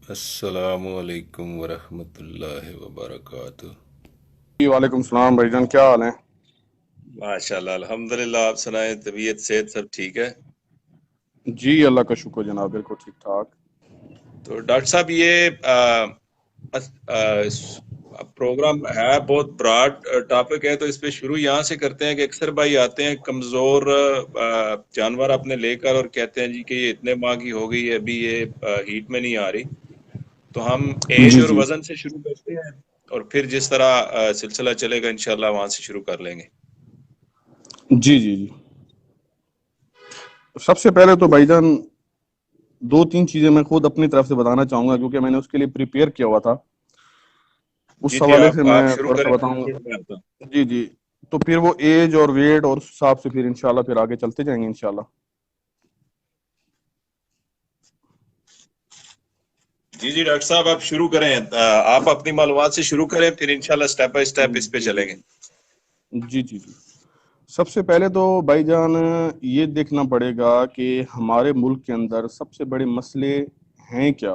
السلام علیکم ورحمۃ اللہ وبرکاتہ۔ جی وعلیکم السلام بھائی جان، کیا حال ہے؟ ماشاء اللہ، الحمد للہ۔ آپ سنائیں، طبیعت صحت سب ٹھیک ہے؟ جی اللہ کا شکر جناب، بالکل ٹھیک ٹھاک۔ تو ڈاکٹر صاحب، یہ پروگرام ہے بہت براڈ ٹاپک ہے، تو اس پہ شروع یہاں سے کرتے ہیں کہ اکثر بھائی آتے ہیں کمزور جانور اپنے لے کر اور کہتے ہیں جی کہ یہ اتنے ماہ کی ہو گئی ہے، ابھی یہ ہیٹ میں نہیں آ رہی۔ تو ہم ایج جی اور جی وزن سے شروع کرتے ہیں، اور پھر جس طرح سلسلہ چلے گا انشاءاللہ وہاں سے شروع کر لیں گے۔ جی جی جی سب سے پہلے تو بھائی جان دو تین چیزیں میں خود اپنی طرف سے بتانا چاہوں گا، کیونکہ میں نے اس کے لیے پریپیئر کیا ہوا تھا، جی اس جی، حوالے سے آپ میں شروع تھوڑا سا کریں، بتاؤں گا۔ میں آتا ہوں۔ جی جی تو پھر وہ ایج اور ویٹ اور اس حساب سے پھر انشاءاللہ پھر آگے چلتے جائیں گے انشاءاللہ۔ جی جی ڈاکٹر صاحب، آپ شروع کریں، آپ اپنی معلومات سے شروع کریں، پھر انشاءاللہ سٹیپ بائی سٹیپ اس پہ جی چلیں گے۔ جی جی جی سب سے پہلے تو بھائی جان یہ دیکھنا پڑے گا کہ ہمارے ملک کے اندر سب سے بڑے مسئلے ہیں کیا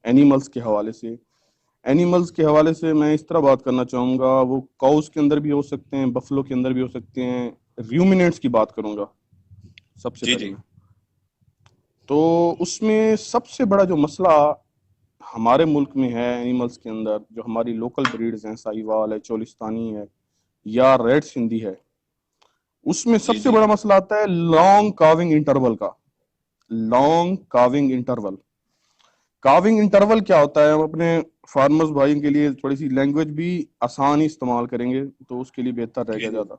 اینیملز کے حوالے سے۔ اینیملز کے حوالے سے میں اس طرح بات کرنا چاہوں گا، وہ کاؤز کے اندر بھی ہو سکتے ہیں، بفلو کے اندر بھی ہو سکتے ہیں، ریومینیٹس کی بات کروں گا سب سے جی پہلے جی میں۔ تو اس میں سب سے بڑا جو مسئلہ ہمارے ملک میں ہے اینیملز کے اندر، جو ہماری لوکل بریڈز ہیں، ساہیوال ہے، چولستانی ہے یا ریڈ سندھی ہے، اس میں جی سب سے جی بڑا مسئلہ آتا ہے لانگ کاونگ انٹرول کا۔ لانگ کاونگ انٹرول، کاونگ انٹرول کیا ہوتا ہے؟ ہم اپنے فارمرز بھائیوں کے لیے تھوڑی سی لینگویج بھی آسان ہی استعمال کریں گے تو اس کے لیے بہتر رہے جی گا جی، زیادہ۔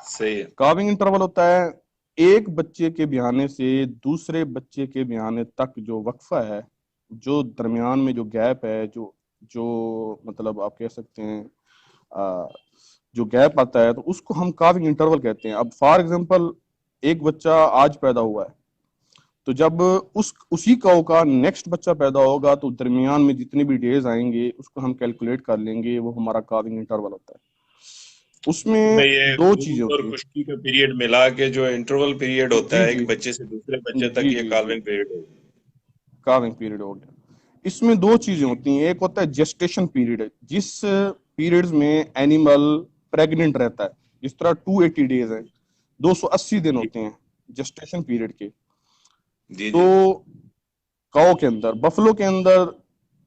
صحیح ہے۔ کاونگ انٹرول ہوتا ہے ایک بچے کے بیانے سے دوسرے بچے کے بیانے تک جو وقفہ ہے، جو درمیان میں جو گیپ ہے، جو جو مطلب آپ کہہ سکتے ہیں جو گیپ آتا ہے، تو اس کو ہم کاونگ انٹرول کہتے ہیں۔ اب فار ایگزامپل ایک بچہ آج پیدا ہوا ہے، تو جب اسی کاؤ کا نیکسٹ بچہ پیدا ہوگا تو درمیان میں جتنے بھی ڈیز آئیں گے اس کو ہم کیلکولیٹ کر لیں گے، وہ ہمارا کاونگ انٹرول ہوتا ہے۔ اس اصل میں میں یہ دو چیزیں دودھ اور ہوتی ہیں۔ خشکی کا پیریڈ ملا کے جو انٹرول پیریڈ ہوتا جی ہے جی ایک بچے سے دوسرے بچے جی تک، یہ جی جی کالونگ پیریڈ ہوتا ہے۔ کاونگ پیریڈ ہو گیا۔ اس میں دو چیزیں جی ہوتی ہیں، ایک ہوتا ہے جسٹیشن پیریڈ، جس پیریڈز میں اینیمل پریگننٹ رہتا ہے، جس طرح 280 ڈیز ہیں، 280 دن جی ہوتے ہیں جسٹیشن پیریڈ کے۔ جی تو جی کاؤ کے اندر، بفلو کے اندر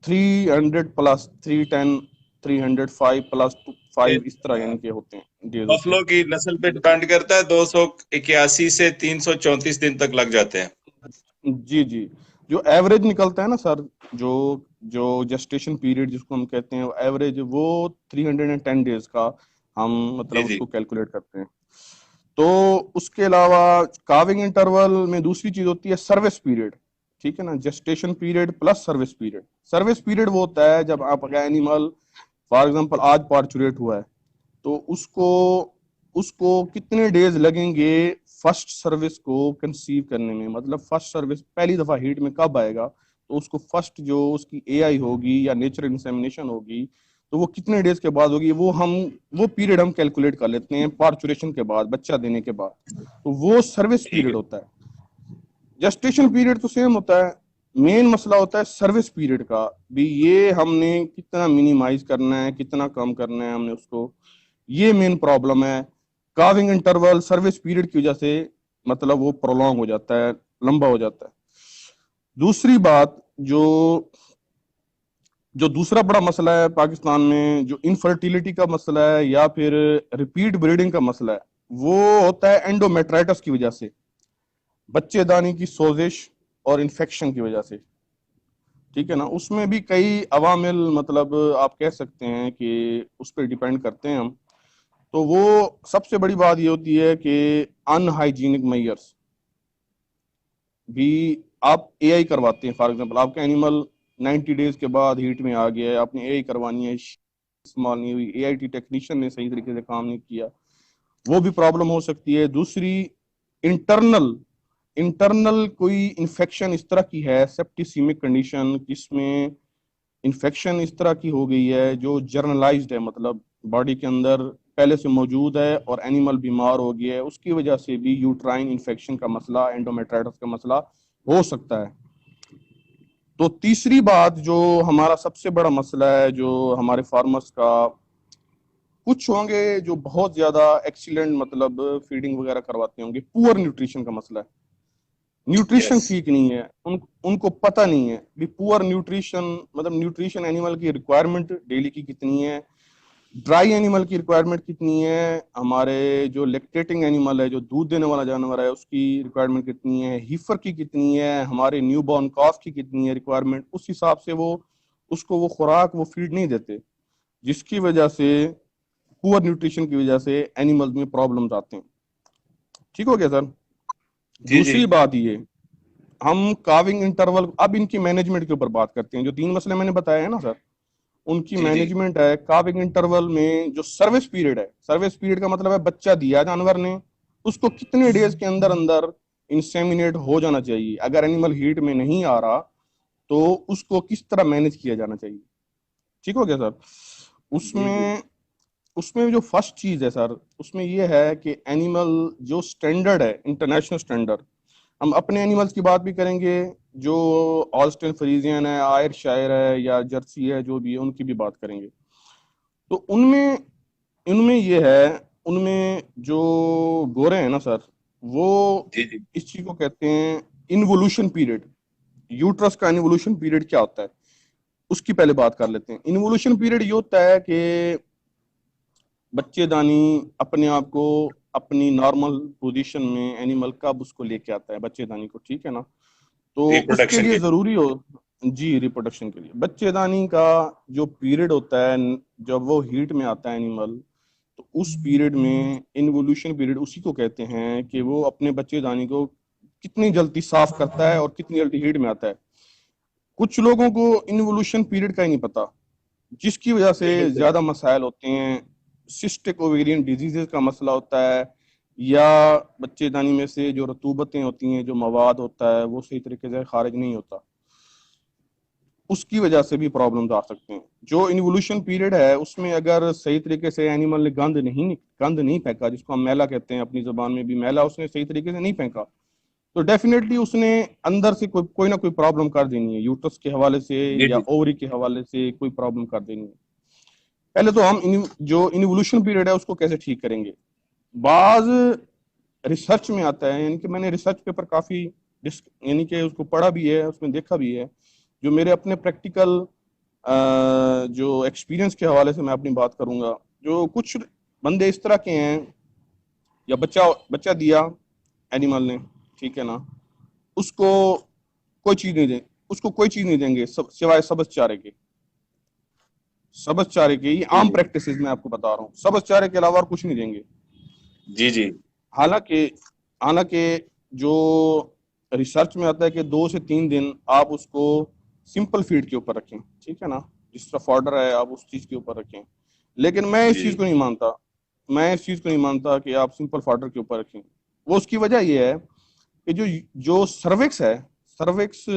300 پلس 310 305 پلس یہ 5 اس طرح یعنی کہ ہوتے ہیں ڈیز ہوتے بفلو کی نسل پہ ڈپینڈ کرتا ہے، 281 سے 334 دن تک لگ جاتے ہیں۔ ہیں۔ جی جی جو ایوریج نکلتا ہے نا سر، جو جو جسٹیشن پیریڈ جس کو ہم کہتے ہیں ایوریج، وہ 310 ڈیز کا ہم جی مطلب اس جی کو کیلکولیٹ کرتے ہیں۔ تو اس کے علاوہ کاونگ انٹرول میں دوسری چیز ہوتی ہے سروس پیریڈ، ٹھیک ہے نا؟ Gestation period plus service period. Service period وہ ہوتا ہے جب آپ کا اینیمل فار ایگزامپل آج پارچوریٹ ہوا ہے، تو اس کو کتنے ڈیز لگیں گے فرسٹ سروس کو کنسیو کرنے میں، مطلب فرسٹ سروس پہلی دفعہ ہیٹ میں کب آئے گا، تو اس کو فرسٹ جو اس کی اے آئی ہوگی یا نیچرل انسیمنیشن ہوگی تو وہ کتنے ڈیز کے بعد ہوگی، وہ پیریڈ ہم کیلکولیٹ کر لیتے ہیں پارچوریشن کے بعد، بچہ دینے کے بعد، تو وہ سروس ٹھیک پیریڈ ہے۔ ہوتا ہے۔ جسٹیشن پیریڈ تو سیم ہوتا ہے، مین مسئلہ ہوتا ہے سروس پیریڈ کا بھی، یہ ہم نے کتنا منیمائز کرنا ہے، کتنا کم کرنا ہے ہم نے اس کو، یہ مین پرابلم ہے۔ کاونگ انٹرول سروس پیریڈ کی وجہ سے مطلب وہ پرولونگ ہو جاتا ہے، لمبا ہو جاتا ہے۔ دوسری بات جو جو دوسرا بڑا مسئلہ ہے پاکستان میں، جو انفرٹیلٹی کا مسئلہ ہے یا پھر ریپیٹ بریڈنگ کا مسئلہ ہے، وہ ہوتا ہے اینڈومیٹرائٹس کی وجہ سے، بچے دانی کی سوزش اور انفیکشن کی وجہ سے، ٹھیک ہے نا؟ اس میں بھی کئی عوامل مطلب آپ کہہ سکتے ہیں کہ اس پہ ڈیپینڈ کرتے ہیں ہم۔ تو وہ سب سے بڑی بات یہ ہوتی ہے کہ ان ہائیجینک میئرس بھی آپ اے آئی کرواتے ہیں، فار ایگزامپل آپ کا اینیمل 90 ڈیز کے بعد ہیٹ میں آ گیا ہے، آپ نے اے آئی کروانی ہے، استعمال نہیں ہوئی، اے آئی ٹی ٹیکنیشین نے صحیح طریقے سے کام نہیں کیا، وہ بھی پرابلم ہو سکتی ہے۔ دوسری انٹرنل انٹرنل کوئی انفیکشن اس طرح کی ہے، سیپٹیسیمک کنڈیشن، جس میں انفیکشن اس طرح کی ہو گئی ہے جو جرنلائزڈ ہے، مطلب باڈی کے اندر پہلے سے موجود ہے اور اینیمل بیمار ہو گیا ہے، اس کی وجہ سے بھی یوٹرائن انفیکشن کا مسئلہ، اینڈومیٹرائٹس کا مسئلہ ہو سکتا ہے۔ تو تیسری بات جو ہمارا سب سے بڑا مسئلہ ہے جو ہمارے فارمرز کا، کچھ ہوں گے جو بہت زیادہ ایکسیلنٹ مطلب فیڈنگ وغیرہ کرواتے ہوں گے، پور نیوٹریشن کا مسئلہ ہے، نیوٹریشن یس ٹھیک نہیں ہے، ان کو پتہ نہیں ہے بھی پور نیوٹریشن مطلب نیوٹریشن اینیمل کی ریکوائرمنٹ ڈیلی کی کتنی ہے، ڈرائی اینیمل کی ریکوائرمنٹ کتنی ہے، ہمارے جو لیکٹیٹنگ اینیمل ہے جو دودھ دینے والا جانور ہے اس کی ریکوائرمنٹ کتنی ہے، ہیفر کی کتنی ہے، ہمارے نیو بورن کاف کی کتنی ہے ریکوائرمنٹ، اس حساب سے وہ اس کو وہ خوراک وہ فیڈ نہیں دیتے، جس کی وجہ سے پور نیوٹریشن کی وجہ سے اینیمل میں پرابلمز آتے ہیں. ٹھیک ہو گیا سر؟ جی جی دوسری بات یہ، ہم کاونگ انٹرول، اب ان کی مینجمنٹ کے اوپر بات کرتے ہیں. جو 3 مسئلے میں نے بتایا ہے نا سر، ان کی جی جی مینجمنٹ ہے. کاونگ انٹرول میں جو سروس پیریڈ ہے، سروس پیریڈ کا مطلب ہے بچہ دیا جانور نے، اس کو کتنے ڈیز کے اندر اندر انسیمینیٹ ہو جانا چاہیے. اگر اینیمل ہیٹ میں نہیں آ رہا تو اس کو کس طرح مینج کیا جانا چاہیے. ٹھیک ہو گیا سر؟ جی جی اس میں جو فرسٹ چیز ہے سر، اس میں یہ ہے کہ اینیمل جو سٹینڈرڈ ہے، انٹرنیشنل سٹینڈرڈ، ہم اپنے اینیملز کی بات بھی کریں گے، جو آلسٹن فریزین ہے، آئر شائر ہے یا جرسی ہے، جو بھی ہے ان کی بھی بات کریں گے. تو ان میں یہ ہے، ان میں جو گورے ہیں نا سر، وہ جی جی اس چیز کو کہتے ہیں انوولوشن پیریڈ. یوٹرس کا انوولوشن پیریڈ کیا ہوتا ہے اس کی پہلے بات کر لیتے ہیں. انوولوشن پیریڈ یہ ہوتا ہے کہ بچے دانی اپنے آپ کو اپنی نارمل پوزیشن میں اینیمل کب اس کو لے کے آتا ہے بچے دانی کو. ٹھیک ہے نا؟ تو اس کے ریپروڈکشن لیے کے ضروری ہو، جی ریپروڈکشن کے لیے بچے دانی کا جو پیریڈ ہوتا ہے، جب وہ ہیٹ میں آتا ہے اینیمل، تو اس پیریڈ میں انوولوشن پیریڈ اسی کو کہتے ہیں کہ وہ اپنے بچے دانی کو کتنی جلدی صاف کرتا ہے اور کتنی جلدی ہیٹ میں آتا ہے. کچھ لوگوں کو انوولوشن پیریڈ کا ہی نہیں پتا، جس کی وجہ سے بالکل صحیح زیادہ مسائل ہوتے ہیں. سسٹک اوویرین ڈیزیزز کا مسئلہ ہوتا ہے، یا بچے دانی میں سے جو رطوبتیں ہوتی ہیں، جو مواد ہوتا ہے وہ صحیح طریقے سے خارج نہیں ہوتا، اس کی وجہ سے بھی پرابلمز آ سکتے ہیں. جو انوولوشن پیریڈ ہے اس میں اگر صحیح طریقے سے اینیمل نے گند نہیں پھینکا، جس کو ہم میلا کہتے ہیں اپنی زبان میں بھی، میلا اس نے صحیح طریقے سے نہیں پھینکا، تو ڈیفینیٹلی اس نے اندر سے کوئی نہ کوئی پرابلم کر دینی ہے، یوٹرس کے حوالے سے جی یا جی اووری کے حوالے سے کوئی پرابلم کر دینی ہے. پہلے تو ہم جو انوولوشن پیریڈ ہے اس کو کیسے ٹھیک کریں گے. بعض ریسرچ میں آتا ہے، یعنی کہ میں نے ریسرچ پیپر کافی یعنی کہ اس کو پڑھا بھی ہے، اس میں دیکھا بھی ہے، جو میرے اپنے پریکٹیکل جو ایکسپیرینس کے حوالے سے میں اپنی بات کروں گا. جو کچھ بندے اس طرح کے ہیں، یا بچہ دیا اینیمل نے، ٹھیک ہے نا، اس کو کوئی چیز نہیں دیں گے سوائے سبز چارے کے. سبز چارے کے، یہ جی عام جی پریکٹسز میں آپ کو بتا رہا ہوں، سبز چارے کے علاوہ اور کچھ نہیں دیں گے. جی جی حالانکہ جو ریسرچ میں آتا ہے کہ 2 سے 3 دن آپ اس کو سمپل فیڈ کے اوپر رکھیں، ٹھیک ہے نا، جس طرح فارڈر ہے آپ اس چیز کے اوپر رکھیں. لیکن میں اس چیز جی کو نہیں مانتا کہ آپ سمپل فارڈر کے اوپر رکھیں. وہ اس کی وجہ یہ ہے کہ جو سروکس ہے، سروکس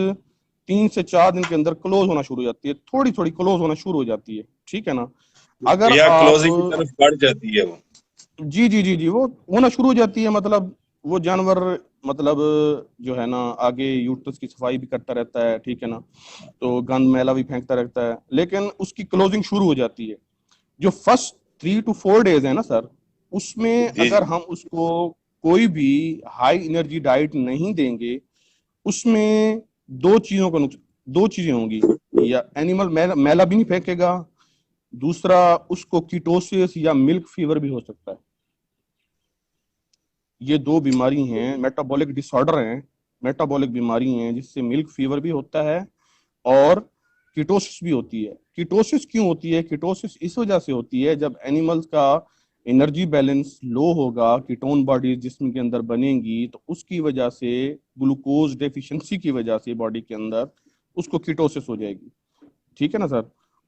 3 سے 4 دن کے اندر کلوز ہونا شروع ہو جاتی ہے، تھوڑی کلوز ہونا شروع ہو جاتی ہے. ٹھیک ہے نا؟ اگر یا آپ، کلوزنگ کی طرف بڑھ جاتی ہے وہ. جی وہ ہونا شروع ہو جاتی ہے، مطلب وہ جانور مطلب جو ہے نا آگے یوٹرس کی صفائی بھی کرتا رہتا ہے، ٹھیک ہے نا، تو گند میلا بھی پھینکتا رہتا ہے، لیکن اس کی کلوزنگ شروع ہو جاتی ہے. جو فرسٹ 3 to 4 ڈیز ہے نا سر، اس میں جی اگر جی ہم اس کو کوئی بھی ہائی انرجی ڈائٹ نہیں دیں گے، اس میں دو چیزیں ہوں گی، یا اینیمل میلا بھی نہیں پھینکے گا، دوسرا اس کو کیٹوسس یا ملک فیور بھی ہو سکتا ہے. یہ 2 بیماری ہیں، میٹابولک ڈس آرڈر ہیں، میٹابولک بیماری ہیں، جس سے ملک فیور بھی ہوتا ہے اور کیٹوسس بھی ہوتی ہے. کیٹوسس کیوں ہوتی ہے؟ کیٹوسس اس وجہ سے ہوتی ہے جب اینیملز کا انرجی بیلنس لو ہوگا، کیٹون باڈیز جسم کے اندر بنیں گی، تو اس کی وجہ سے گلوکوز ڈیفیشنسی کی وجہ سے باڈی کے اندر اس کو کیٹوسس ہو جائے گی. ٹھیک ہے نا سر؟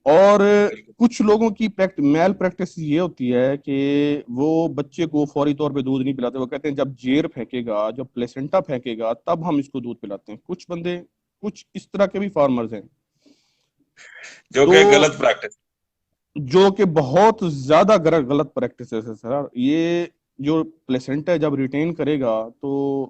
اور بالکل. کچھ لوگوں کی میل پریکٹس یہ ہوتی ہے کہ وہ بچے کو فوری طور پہ دودھ نہیں پلاتے. وہ کہتے ہیں جب جیر پھینکے گا، جب پلیسنٹا پھینکے گا، تب ہم اس کو دودھ پلاتے ہیں. کچھ اس طرح کے بھی فارمرز ہیں جو تو کہ غلط پریکٹس. جو کہ بہت زیادہ غلط پریکٹس ہے سر. یہ جو پلیسنٹا جب ریٹین کرے گا تو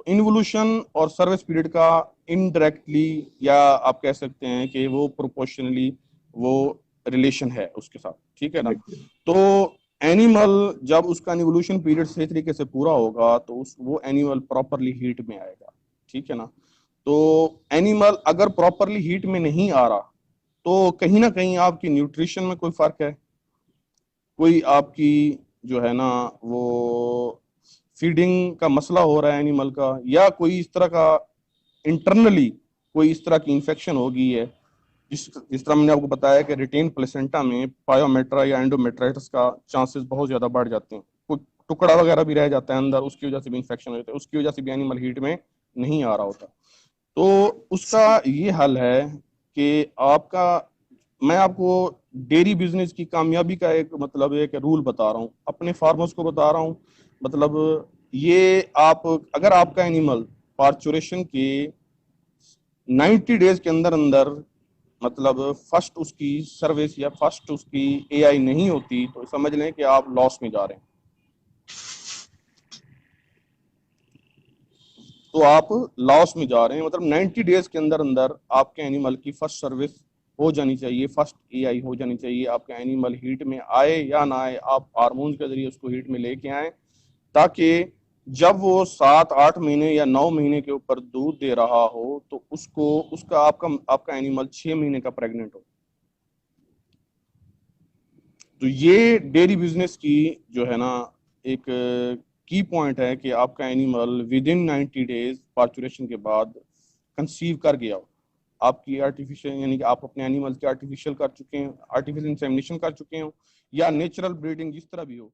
تو انوولوشن اور سروس پیریڈ کا انڈائریکٹلی یا آپ کہہ سکتے ہیں کہ وہ پروپورشنلی وہ ریلیشن ہے اس کے ساتھ, ٹھیک ہے نا. تو اینیمل جب اس کا انوولوشن پیریڈ صحیح طریقے سے پورا ہوگا تو وہ اینیمل پراپرلی ہیٹ میں آئے گا, ٹھیک ہے نا. تو اینیمل اگر پراپرلی ہیٹ میں نہیں آ رہا تو کہیں نہ کہیں آپ کی نیوٹریشن میں کوئی فرق ہے, کوئی آپ کی جو ہے نا وہ فیڈنگ کا مسئلہ ہو رہا ہے اینیمل کا, یا کوئی اس طرح کا انٹرنلی کوئی اس طرح کی انفیکشن ہو گئی ہے. جس طرح میں نے آپ کو بتایا کہ ریٹین پلیسنٹا میں پایومیٹرا یا اینڈومیٹرائٹس کا چانسز بہت زیادہ بڑھ جاتے ہیں, کوئی ٹکڑا وغیرہ بھی رہ جاتا ہے اندر, اس کی وجہ سے بھی انفیکشن ہو جاتا ہے, اس کی وجہ سے بھی اینیمل ہیٹ میں نہیں آ رہا ہوتا. تو اس کا یہ حل ہے کہ آپ کا, میں آپ کو ڈیری بزنس کی کامیابی کا ایک مطلب ہے کہ رول بتا رہا ہوں, اپنے فارمرز کو بتا رہا ہوں. مطلب یہ آپ اگر آپ کا اینیمل پارچوریشن کے 90 ڈیز کے اندر اندر مطلب فرسٹ اس کی سروس یا فرسٹ اس کی اے آئی نہیں ہوتی تو سمجھ لیں کہ آپ لاس میں جا رہے ہیں. تو آپ لاس میں جا رہے ہیں, مطلب 90 ڈیز کے اندر اندر آپ کے اینیمل کی فرسٹ سروس ہو جانی چاہیے, فرسٹ اے آئی ہو جانی چاہیے. آپ کا اینیمل ہیٹ میں آئے یا نہ آئے, آپ ہارمونز کے ذریعے اس کو ہیٹ میں لے کے آئیں تاکہ جب وہ 7-8 مہینے یا 9 مہینے کے اوپر دودھ دے رہا ہو تو اس کا آپ کا اینیمل 6 مہینے کا پریگننٹ ہو. تو یہ ڈیری بزنس کی جو ہے نا ایک کی پوائنٹ ہے کہ آپ کا اینیمل ود ان 90 ڈیز پارچوریشن کے بعد کنسیو کر گیا ہو. آپ کی آرٹیفیشل یعنی کہ آپ اپنے اینیمل کی آرٹیفیشل کر چکے ہیں, آرٹیفیشل انسیمنیشن کر چکے ہوں, یا نیچرل بریڈنگ جس طرح بھی ہو.